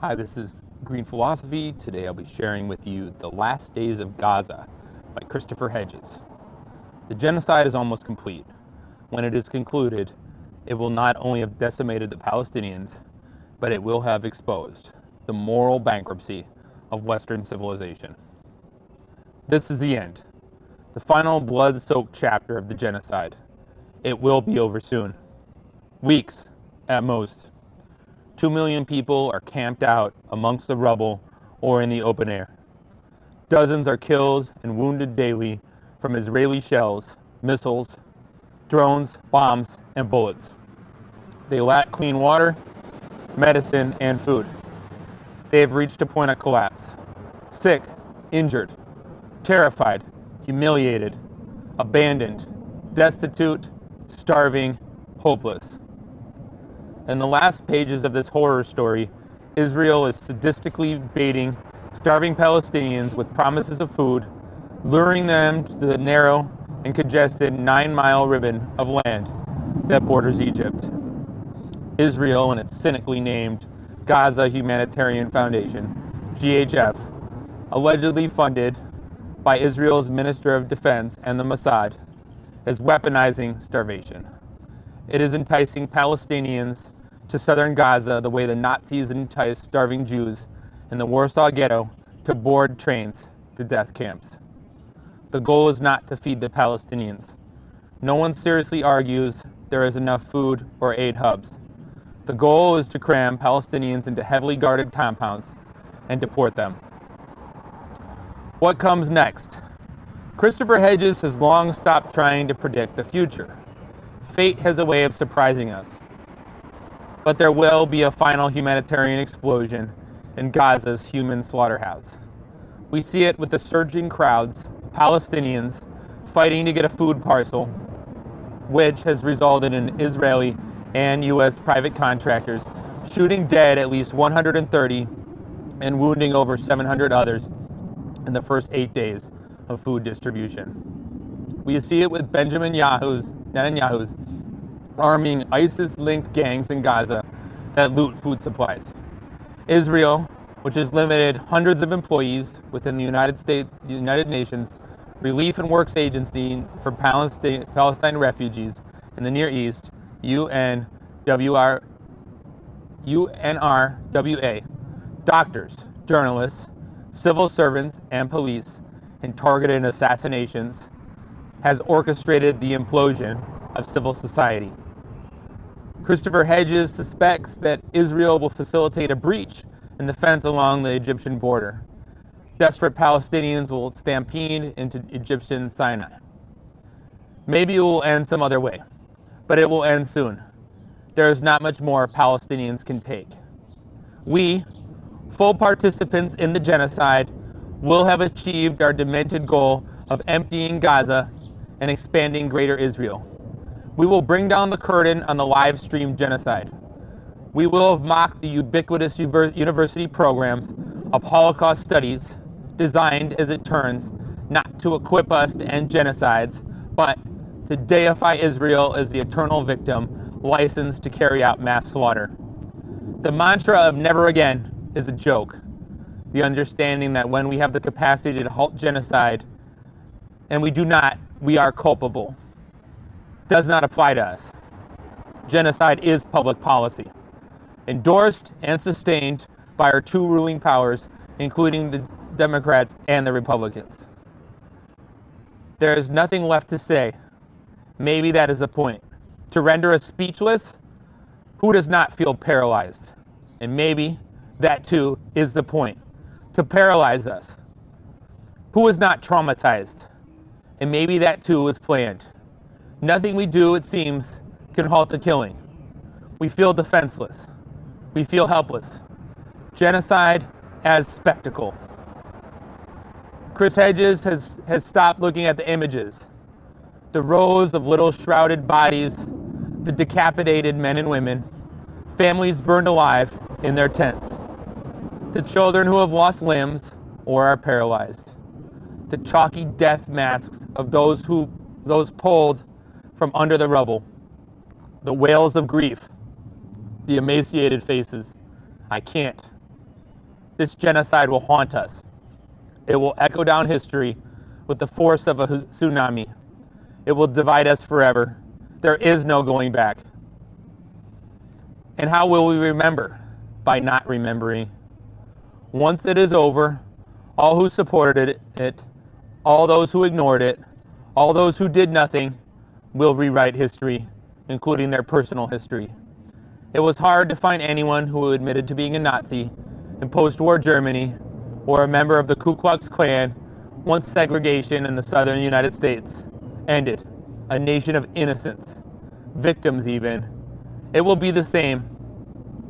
Hi, this is Green Philosophy. Today I'll be sharing with you The Last Days of Gaza by Christopher Hedges. The genocide is almost complete. When it is concluded, it will not only have decimated the Palestinians, but it will have exposed the moral bankruptcy of Western civilization. This is the end, the final blood-soaked chapter of the genocide. It will be over soon. Weeks, at most. 2 million people are camped out amongst the rubble or in the open air. Dozens are killed and wounded daily from Israeli shells, missiles, drones, bombs, and bullets. They lack clean water, medicine, and food. They have reached a point of collapse. Sick, injured, terrified, humiliated, abandoned, destitute, starving, hopeless. In the last pages of this horror story, Israel is sadistically baiting starving Palestinians with promises of food, luring them to the narrow and congested 9-mile ribbon of land that borders Egypt. Israel and its cynically named Gaza Humanitarian Foundation, GHF, allegedly funded by Israel's Minister of Defense and the Mossad, is weaponizing starvation. It is enticing Palestinians to southern Gaza the way the Nazis enticed starving Jews in the Warsaw Ghetto to board trains to death camps. The goal is not to feed the Palestinians. No one seriously argues there is enough food or aid hubs. The goal is to cram Palestinians into heavily guarded compounds and deport them. What comes next? Christopher Hedges has long stopped trying to predict the future. Fate has a way of surprising us. But there will be a final humanitarian explosion in Gaza's human slaughterhouse. We see it with the surging crowds of Palestinians fighting to get a food parcel, which has resulted in Israeli and U.S. private contractors shooting dead at least 130 and wounding over 700 others in the first 8 days of food distribution. We see it with Netanyahu's arming ISIS-linked gangs in Gaza that loot food supplies. Israel, which has limited hundreds of employees within the United Nations Relief and Works Agency for Palestine refugees in the Near East, UNRWA, doctors, journalists, civil servants, and police in targeted assassinations, has orchestrated the implosion of civil society. Christopher Hedges suspects that Israel will facilitate a breach in the fence along the Egyptian border. Desperate Palestinians will stampede into Egyptian Sinai. Maybe it will end some other way, but it will end soon. There is not much more Palestinians can take. We, full participants in the genocide, will have achieved our demented goal of emptying Gaza and expanding Greater Israel. We will bring down the curtain on the live-streamed genocide. We will have mocked the ubiquitous university programs of Holocaust studies, designed, as it turns, not to equip us to end genocides, but to deify Israel as the eternal victim, licensed to carry out mass slaughter. The mantra of never again is a joke. The understanding that when we have the capacity to halt genocide, and we do not, we are culpable, does not apply to us. Genocide is public policy, endorsed and sustained by our two ruling powers, including the Democrats and the Republicans. There is nothing left to say. Maybe that is the point. To render us speechless, who does not feel paralyzed? And maybe that too is the point. To paralyze us. Who is not traumatized? And maybe that too is planned. Nothing we do, it seems, can halt the killing. We feel defenseless. We feel helpless. Genocide as spectacle. Chris Hedges has stopped looking at the images. The rows of little shrouded bodies, the decapitated men and women, families burned alive in their tents, the children who have lost limbs or are paralyzed, the chalky death masks of those pulled from under the rubble, the wails of grief, the emaciated faces. I can't. This genocide will haunt us. It will echo down history with the force of a tsunami. It will divide us forever. There is no going back. And how will we remember? By not remembering. Once it is over, all who supported it, all those who ignored it, all those who did nothing, will rewrite history, including their personal history. It was hard to find anyone who admitted to being a Nazi in post-war Germany or a member of the Ku Klux Klan once segregation in the southern United States ended. A nation of innocents, victims even. It will be the same.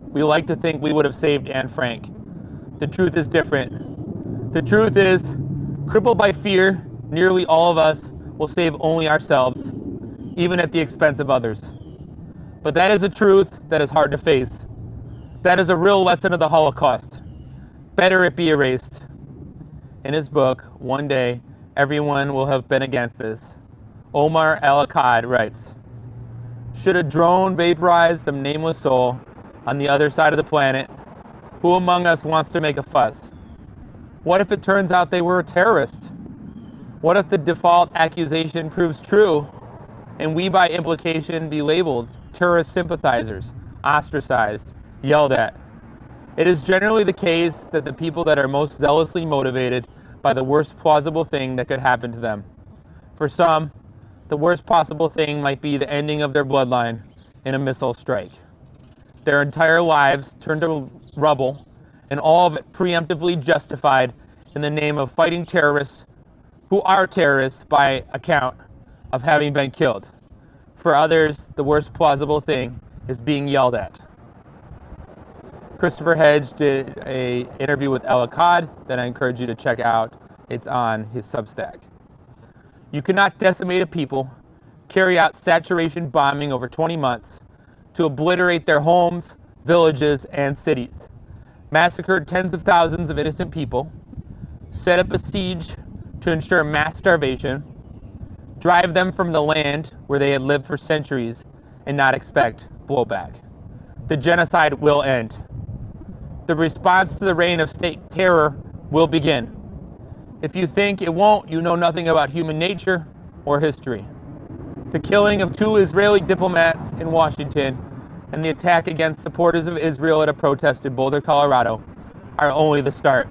We like to think we would have saved Anne Frank. The truth is different. The truth is, crippled by fear, nearly all of us will save only ourselves, even at the expense of others. But that is a truth that is hard to face. That is a real lesson of the Holocaust. Better it be erased. In his book, One Day, Everyone Will Have Been Against This, Omar El-Akkad writes, should a drone vaporize some nameless soul on the other side of the planet, who among us wants to make a fuss? What if it turns out they were a terrorist? What if the default accusation proves true, and we by implication be labeled terrorist sympathizers, ostracized, yelled at? It is generally the case that the people that are most zealously motivated by the worst plausible thing that could happen to them. For some, the worst possible thing might be the ending of their bloodline in a missile strike. Their entire lives turned to rubble, and all of it preemptively justified in the name of fighting terrorists who are terrorists by account of having been killed. For others, the worst plausible thing is being yelled at. Christopher Hedges did an interview with El-Akkad that I encourage you to check out. It's on his Substack. You cannot decimate a people, carry out saturation bombing over 20 months, to obliterate their homes, villages, and cities, massacred tens of thousands of innocent people, set up a siege to ensure mass starvation, drive them from the land where they had lived for centuries, and not expect blowback. The genocide will end. The response to the reign of state terror will begin. If you think it won't, you know nothing about human nature or history. The killing of 2 Israeli diplomats in Washington and the attack against supporters of Israel at a protest in Boulder, Colorado, are only the start.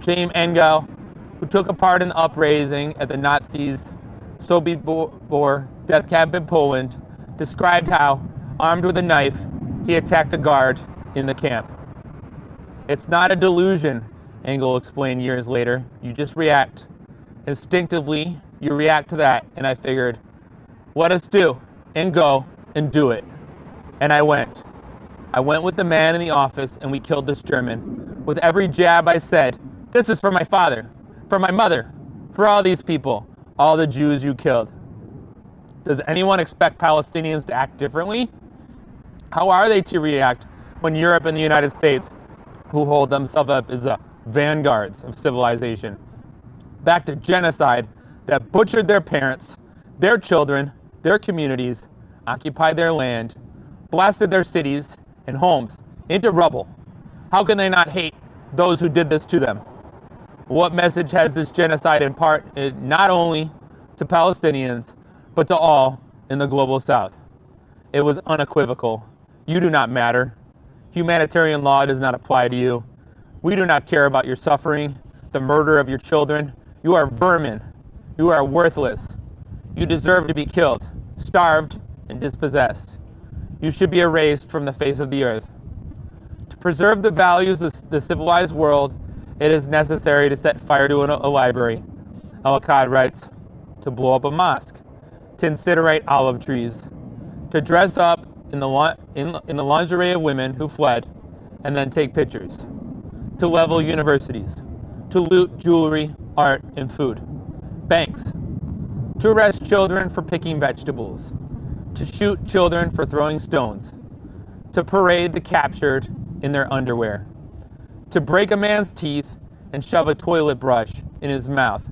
James Engel, who took a part in the uprising at the Nazis' Sobibor death camp in Poland, described how, armed with a knife, he attacked a guard in the camp. It's not a delusion, Engel explained years later. You just react. Instinctively, you react to that, and I figured, let us do, and go, and do it. And I went. I went with the man in the office, and we killed this German. With every jab I said, this is for my father, for my mother, for all these people, all the Jews you killed. Does anyone expect Palestinians to act differently? How are they to react when Europe and the United States, who hold themselves up as the vanguards of civilization, backed a genocide that butchered their parents, their children, their communities, occupied their land, blasted their cities and homes into rubble? How can they not hate those who did this to them? What message has this genocide imparted not only to Palestinians, but to all in the global South? It was unequivocal. You do not matter. Humanitarian law does not apply to you. We do not care about your suffering, the murder of your children. You are vermin. You are worthless. You deserve to be killed, starved, and dispossessed. You should be erased from the face of the earth. To preserve the values of the civilized world, it is necessary to set fire to a library. El-Akkad writes, to blow up a mosque, to incinerate olive trees, to dress up in the lingerie of women who fled, and then take pictures, to level universities, to loot jewelry, art, and food, banks, to arrest children for picking vegetables, to shoot children for throwing stones, to parade the captured in their underwear, to break a man's teeth and shove a toilet brush in his mouth,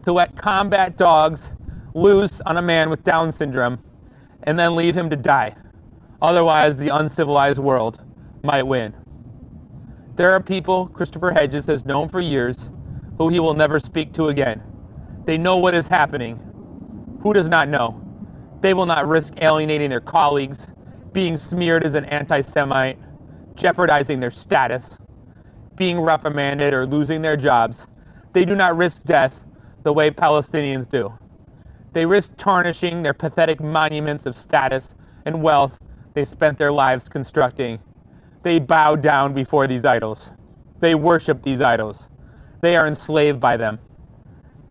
to let combat dogs loose on a man with Down syndrome and then leave him to die. Otherwise, the uncivilized world might win. There are people Christopher Hedges has known for years who he will never speak to again. They know what is happening. Who does not know? They will not risk alienating their colleagues, being smeared as an anti-Semite, jeopardizing their status, being reprimanded, or losing their jobs. They do not risk death the way Palestinians do. They risk tarnishing their pathetic monuments of status and wealth they spent their lives constructing. They bow down before these idols. They worship these idols. They are enslaved by them.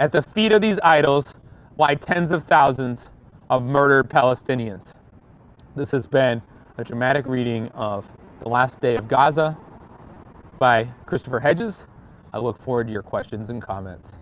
At the feet of these idols lie tens of thousands of murdered Palestinians. This has been a dramatic reading of The Last Day of Gaza by Christopher Hedges. I look forward to your questions and comments.